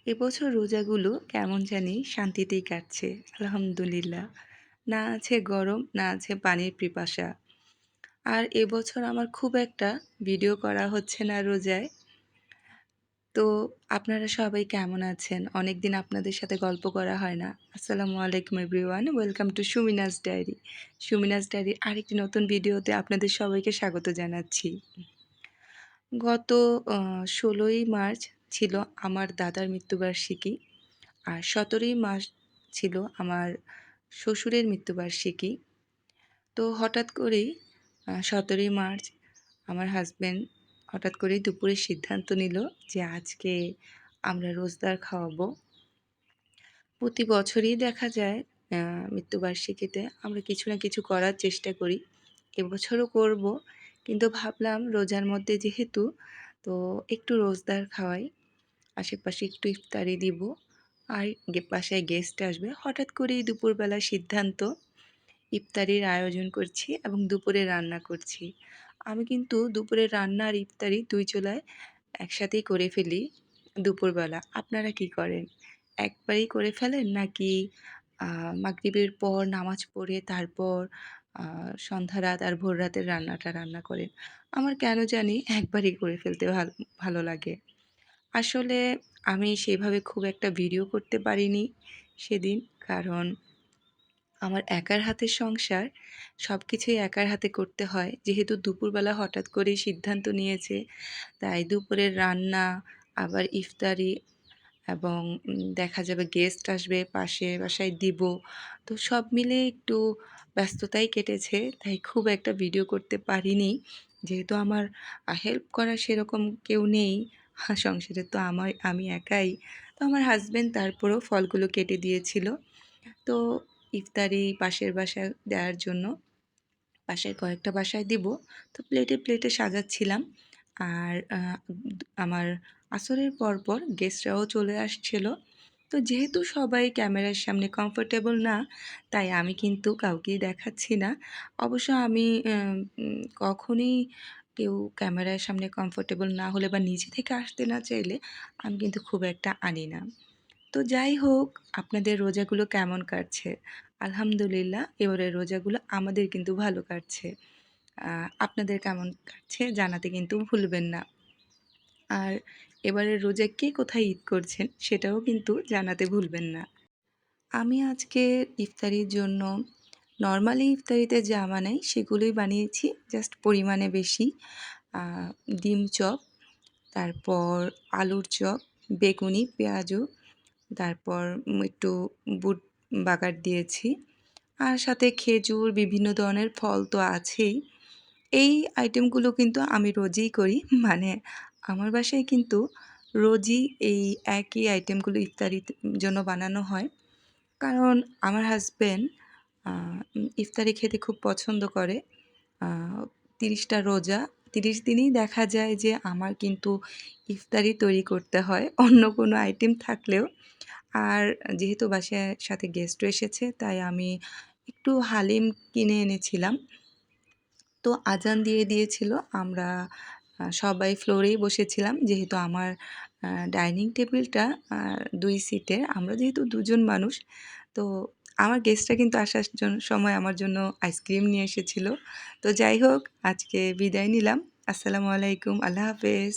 এবছর রোজাগুলো কেমন জানি শান্তিতেই কাটছে। আলহামদুলিল্লাহ। না আছে গরম, না আছে পানির পিপাসা। আর এবছর আমার খুব একটা ভিডিও করা হচ্ছে না রোজায়। তো আপনারা সবাই কেমন আছেন? অনেকদিন আপনাদের সাথে গল্প করা হয় না। আসসালামু আলাইকুম everyone. Welcome to Suminas diary. Suminas ডায়েরির আরেকটি নতুন ভিডিওতে আপনাদের সবাইকে স্বাগত জানাচ্ছি। গত ১৬ই মার্চ ছিল আমার দাদার মৃত্যুবার্ষিকী। আর ১৭ই মার্চ ছিল আমার শ্বশুরের মৃত্যুবার্ষিকী। তো হঠাৎ করেই ১৭ই মার্চ আমার হাসব্যান্ড হঠাৎ করেই দুপুরে সিদ্ধান্ত নিল যে আজকে আমরা রোজদার খাওয়াবো। প্রতি বছরই দেখা যায় মৃত্যুবার্ষিকীতে আমরা কিছু না কিছু করার চেষ্টা করি। এবছরও করব। কিন্তু ভাবলাম রোজার মধ্যে যেহেতু তো একটু রোজদার খাওয়াই। আশেপাশে একটু ইফতারি দিব। আর বাসায় গেস্ট আসবে। হঠাৎ করেই দুপুরবেলা সিদ্ধান্ত ইফতারির আয়োজন করছি এবং দুপুরে রান্না করছি। আমি কিন্তু দুপুরে রান্না আর ইফতারি ২ চুলায় একসাথেই করে ফেলি দুপুরবেলা। আপনারা কি করেন? একবারেই করে ফেলেন নাকি মাগরিবের পর নামাজ পড়ে তারপর সন্ধ্যা রাত আর ভোর রাতের রান্নাটা রান্না করেন? আমার কেন জানি একবারেই করে ফেলতে ভালো লাগে। আসলে আমি সেভাবে খুব একটা ভিডিও করতে পারিনি সেদিন। কারণ আমার একার হাতের সংসার, সবকিছুই একার হাতে করতে হয়। যেহেতু দুপুরবেলা হঠাৎ করেই সিদ্ধান্ত নিয়েছে, তাই দুপুরের রান্না, আবার ইফতারি এবং দেখা যাবে গেস্ট আসবে, পাশের বাসায় দিব। তো সব মিলিয়ে একটু ব্যস্ততায় কেটেছে। তাই খুব একটা ভিডিও করতে পারিনি। যেহেতু আমার হেল্প করার সেরকম কেউ নেই সংসারে, তো আমি একাই। তো আমার হাসব্যান্ড তারপরেও ফলগুলো কেটে দিয়েছিল। তো ইফতারি পাশের বাসায় দেওয়ার জন্য পাশের কয়েকটা বাসায় দিব। তো প্লেটে, প্লেটে সাজাচ্ছিলাম। আর আমার আসরের পরপর গেস্টরাও চলে আসছিল। তো যেহেতু সবাই ক্যামেরার সামনে কমফোর্টেবল না, তাই আমি কিন্তু কাউকেই দেখাচ্ছি না। অবশ্য আমি কখনোই কেউ ক্যামেরার সামনে কমফোর্টেবল না হলে বা নিজে থেকে আসতে না চাইলে আমি কিন্তু খুব একটা আনি না। তো যাই হোক, আপনাদের রোজাগুলো কেমন কাটছে? আলহামদুলিল্লাহ, এবারের রোজাগুলো আমাদের কিন্তু ভালো কাটছে। আপনাদের কেমন কাটছে জানাতে কিন্তু ভুলবেন না। আর এবারের রোজায় কে কোথায় ঈদ করছেন সেটাও কিন্তু জানাতে ভুলবেন না। আমি আজকে ইফতারির জন্য নরমালি ইফতারিতে যা বানাই সেগুলোই বানিয়েছি, জাস্ট পরিমাণে বেশি। আ ডিম চপ, তারপর আলুর চপ, বেগুনি, পেঁয়াজু, তারপর একটু বুট বাগার দিয়েছি। আর সাথে খেজুর, বিভিন্ন ধরনের ফল তো আছেই। এই আইটেমগুলো কিন্তু আমি রোজই করি। মানে আমার বাসায় কিন্তু রোজই এই একই আইটেমগুলো ইফতারির জন্য বানানো হয়। কারণ আমার হাসব্যান্ড আ ইফতারি খেতে খুব পছন্দ করে। আ ৩০ টা রোজা, ৩০ দিনই দেখা যায় যে আমার কিন্তু ইফতারি তৈরি করতে হয় অন্য কোনো আইটেম থাকলেও। আর যেহেতু বাসায় সাথে গেস্টও এসেছে, তাই আমি একটু হালিম কিনে এনেছিলাম। তো আজান দিয়ে দিয়েছিল। আমরা সবাই ফ্লোরেই বসেছিলাম। যেহেতু আমার ডাইনিং টেবিলটা ২ সিটের। আমরা যেহেতু ২ জন মানুষ, তো আমার গেস্টরা কিন্তু আসার সময় আমার জন্য আইসক্রিম নিয়ে এসেছিল। তো যাই হোক, আজকে বিদায় নিলাম। আসসালামু আলাইকুম। আল্লাহ হাফেজ।